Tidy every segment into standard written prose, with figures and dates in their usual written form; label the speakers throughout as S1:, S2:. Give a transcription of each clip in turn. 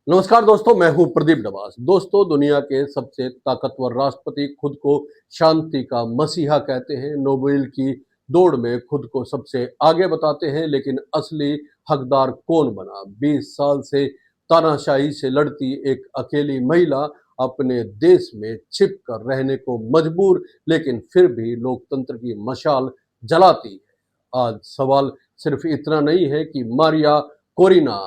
S1: नमस्कार दोस्तों, मैं हूं प्रदीप डबास। दोस्तों, दुनिया के सबसे ताकतवर राष्ट्रपति खुद को शांति का मसीहा कहते हैं। नोबेल की दौड़ में खुद को सबसे आगे बताते हैं, लेकिन असली हकदार कौन बना? 20 साल से तानाशाही से लड़ती एक अकेली महिला अपने देश में छिप कर रहने को मजबूर, लेकिन फिर भी लोकतंत्र की मशाल जलाती है। आज सवाल सिर्फ इतना नहीं है कि मारिया कोरिना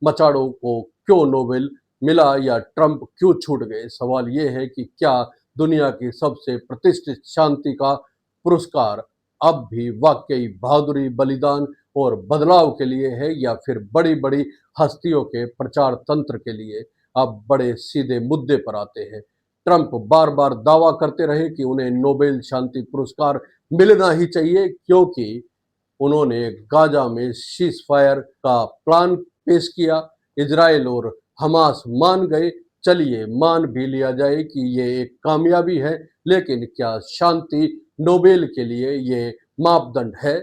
S1: मचाडो को क्यों नोबेल मिला या ट्रंप क्यों छूट गए। सवाल ये है कि क्या दुनिया की सबसे प्रतिष्ठित शांति का पुरस्कार अब भी वाकई बहादुरी, बलिदान और बदलाव के लिए है, या फिर बड़ी बड़ी हस्तियों के प्रचार तंत्र के लिए? अब बड़े सीधे मुद्दे पर आते हैं। ट्रंप बार बार दावा करते रहे कि उन्हें नोबेल शांति पुरस्कार मिलना ही चाहिए, क्योंकि उन्होंने गाजा में सीज फायर का प्लान पेश किया। इजराइल और हमास मान गए। चलिए मान भी लिया जाए कि ये एक कामयाबी है, लेकिन क्या शांति नोबेल के लिए ये मापदंड है?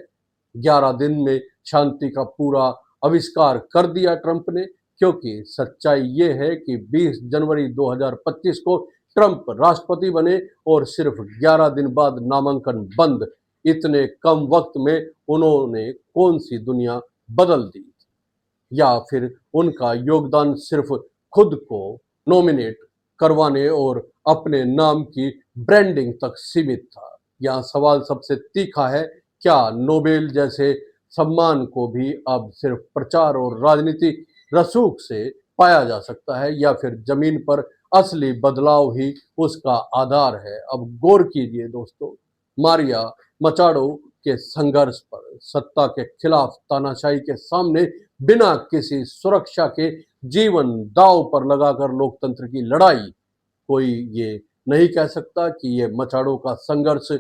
S1: 11 दिन में शांति का पूरा आविष्कार कर दिया ट्रंप ने, क्योंकि सच्चाई ये है कि 20 जनवरी 2025 को ट्रंप राष्ट्रपति बने और सिर्फ 11 दिन बाद नामांकन बंद। इतने कम वक्त में उन्होंने कौन सी दुनिया बदल दी? या फिर उनका योगदान सिर्फ खुद को नॉमिनेट करवाने और अपने नाम की ब्रांडिंग तक सीमित था? यहाँ सवाल सबसे तीखा है, क्या नोबेल जैसे सम्मान को भी अब सिर्फ प्रचार और राजनीतिक रसूख से पाया जा सकता है, या फिर जमीन पर असली बदलाव ही उसका आधार है? अब गौर कीजिए दोस्तों, मारिया मचाडो के संघर्ष पर, सत्ता के खिलाफ तानाशाही के सामने बिना किसी सुरक्षा के जीवन दांव पर लगाकर लोकतंत्र की लड़ाई। कोई ये नहीं कह सकता कि ये मचाडो का संघर्ष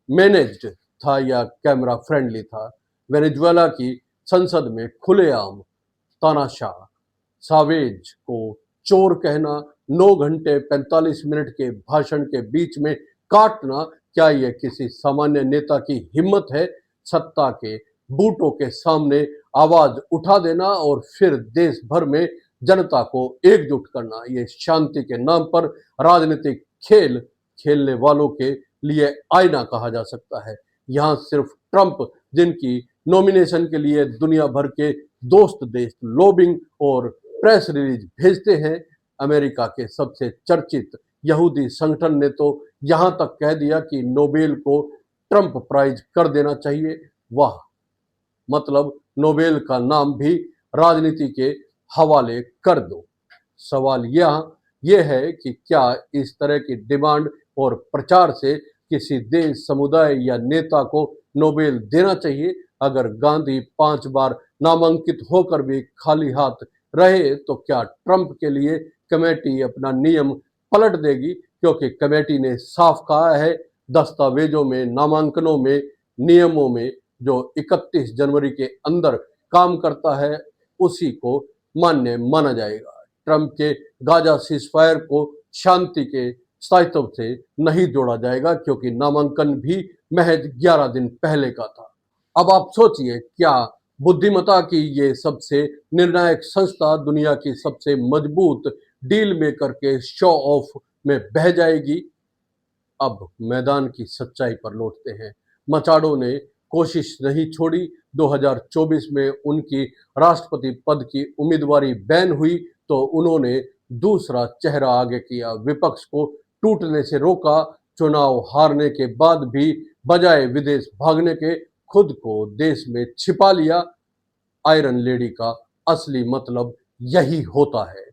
S1: मैनेज्ड था या कैमरा फ्रेंडली था। वेनेजुएला की संसद में खुलेआम तानाशाह सावेज को चोर कहना, 9 घंटे 45 मिनट के भाषण के बीच में काटना, क्या यह किसी सामान्य नेता की हिम्मत है? सत्ता के बूटों के सामने आवाज उठा देना और फिर देश भर में जनता को एकजुट करना, ये शांति के नाम पर राजनीतिक खेल खेलने वालों के लिए आईना कहा जा सकता है। यहाँ सिर्फ ट्रंप, जिनकी नॉमिनेशन के लिए दुनिया भर के दोस्त देश लॉबिंग और प्रेस रिलीज भेजते हैं। अमेरिका के सबसे चर्चित यहूदी संगठन ने तो यहां तक कह दिया कि नोबेल को ट्रंप प्राइज कर देना चाहिए। वाह, मतलब नोबेल का नाम भी राजनीति के हवाले कर दो। सवाल यह है कि क्या इस तरह की डिमांड और प्रचार से किसी देश, समुदाय या नेता को नोबेल देना चाहिए? अगर गांधी 5 बार नामांकित होकर भी खाली हाथ रहे, तो क्या ट्रंप के लिए कमेटी अपना नियम पलट देगी? क्योंकि कमेटी ने साफ कहा है, दस्तावेजों में, नामांकनों में, नियमों में जो 31 जनवरी के अंदर काम करता है उसी को मान्य माना जाएगा। ट्रंप के गाजा सीजफायर को शांति के स्थायित्व से नहीं जोड़ा जाएगा, क्योंकि नामांकन भी महज 11 दिन पहले का था। अब आप सोचिए, क्या बुद्धिमत्ता की ये सबसे निर्णायक संस्था दुनिया की सबसे मजबूत डील मेकर के शो ऑफ में बह जाएगी? अब मैदान की सच्चाई पर लौटते हैं। मचाडो ने कोशिश नहीं छोड़ी। 2024 में उनकी राष्ट्रपति पद की उम्मीदवारी बैन हुई तो उन्होंने दूसरा चेहरा आगे किया, विपक्ष को टूटने से रोका। चुनाव हारने के बाद भी बजाय विदेश भागने के खुद को देश में छिपा लिया। आयरन लेडी का असली मतलब यही होता है।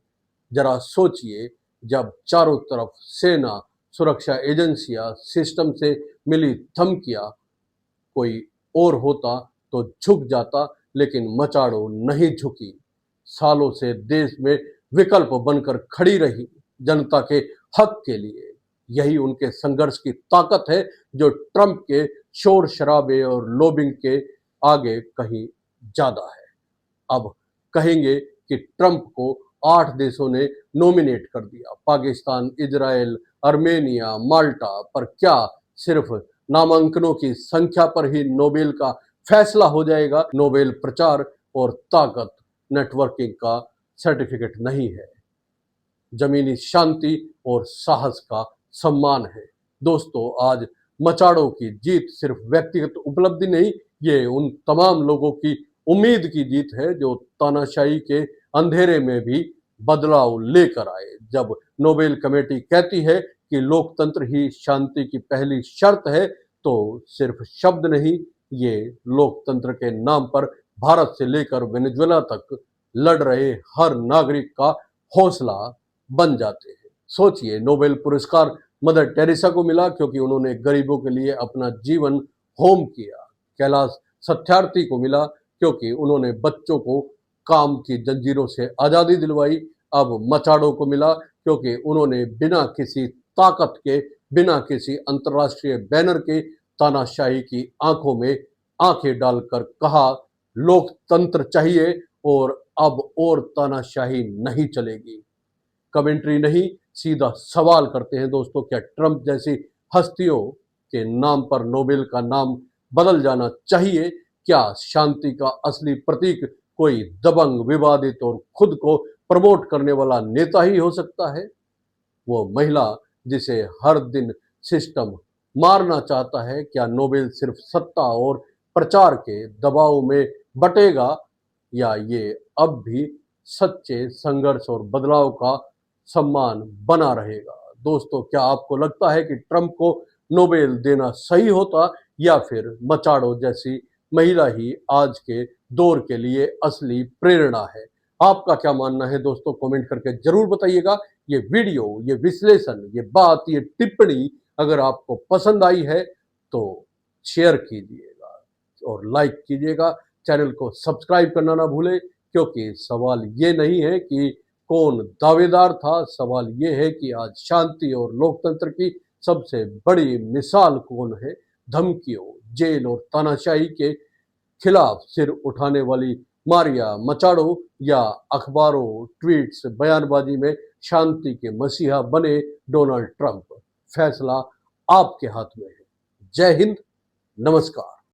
S1: जरा सोचिए, जब चारों तरफ सेना, सुरक्षा एजेंसियां, सिस्टम से मिली धमकियां, कोई और होता तो झुक जाता, लेकिन मचाडो नहीं झुकी। सालों से देश में विकल्प बनकर खड़ी रही, जनता के हक के लिए। यही उनके संघर्ष की ताकत है, जो ट्रंप के शोर शराबे और लॉबिंग के आगे कहीं ज्यादा है। अब कहेंगे कि ट्रंप को 8 देशों ने नॉमिनेट कर दिया, पाकिस्तान, इजराइल, आर्मेनिया, माल्टा, पर क्या सिर्फ नामांकनों की संख्या पर ही नोबेल का फैसला हो जाएगा? नोबेल प्रचार और ताकत नेटवर्किंग का सर्टिफिकेट नहीं है। जमीनी शांति और साहस का सम्मान है। दोस्तों, आज मचाड़ो की जीत सिर्फ व्यक्तिगत उपलब्धि नहीं, ये उन तमाम लोगों की उम्मीद की जीत है जो तानाशाही के अंधेरे में भी बदलाव लेकर आए। जब नोबेल कमेटी कहती है कि लोकतंत्र ही शांति की पहली शर्त है, तो सिर्फ शब्द नहीं, ये लोकतंत्र के नाम पर भारत से लेकर वेनेजुएला तक लड़ रहे हर नागरिक का हौसला बन जाते हैं। सोचिए, नोबेल पुरस्कार मदर टेरेसा को मिला क्योंकि उन्होंने गरीबों के लिए अपना जीवन होम किया। कैलाश सत्यार्थी को मिला क्योंकि उन्होंने बच्चों को काम की जंजीरों से आजादी दिलवाई। अब मचाड़ो को मिला क्योंकि उन्होंने बिना किसी ताकत के, बिना किसी अंतर्राष्ट्रीय बैनर के तानाशाही की आंखों में आंखें डालकर कहा, लोकतंत्र चाहिए और अब और तानाशाही नहीं चलेगी। कमेंट्री नहीं, सीधा सवाल करते हैं दोस्तों, क्या ट्रंप जैसी हस्तियों के नाम पर नोबेल का नाम बदल जाना चाहिए? क्या शांति का असली प्रतीक कोई दबंग, विवादित और खुद को प्रमोट करने वाला नेता ही हो सकता है? वो महिला जिसे हर दिन सिस्टम मारना चाहता है, क्या नोबेल सिर्फ सत्ता और प्रचार के दबाव में बटेगा, या ये अब भी सच्चे संघर्ष और बदलाव का सम्मान बना रहेगा? दोस्तों, क्या आपको लगता है कि ट्रंप को नोबेल देना सही होता, या फिर मचाड़ो जैसी महिला ही आज के दौर के लिए असली प्रेरणा है? आपका क्या मानना है दोस्तों? कमेंट करके जरूर बताइएगा। ये वीडियो, ये विश्लेषण, ये बात, ये टिप्पणी अगर आपको पसंद आई है तो शेयर कीजिएगा और लाइक कीजिएगा। चैनल को सब्सक्राइब करना ना भूलें, क्योंकि सवाल ये नहीं है कि कौन दावेदार था, सवाल ये है कि आज शांति और लोकतंत्र की सबसे बड़ी मिसाल कौन है? धमकियों, जेल और तानाशाही के खिलाफ सिर उठाने वाली मारिया मचाड़ो, या अखबारों, ट्वीट्स, बयानबाजी में शांति के मसीहा बने डोनाल्ड ट्रंप? फैसला आपके हाथ में है। जय हिंद, नमस्कार।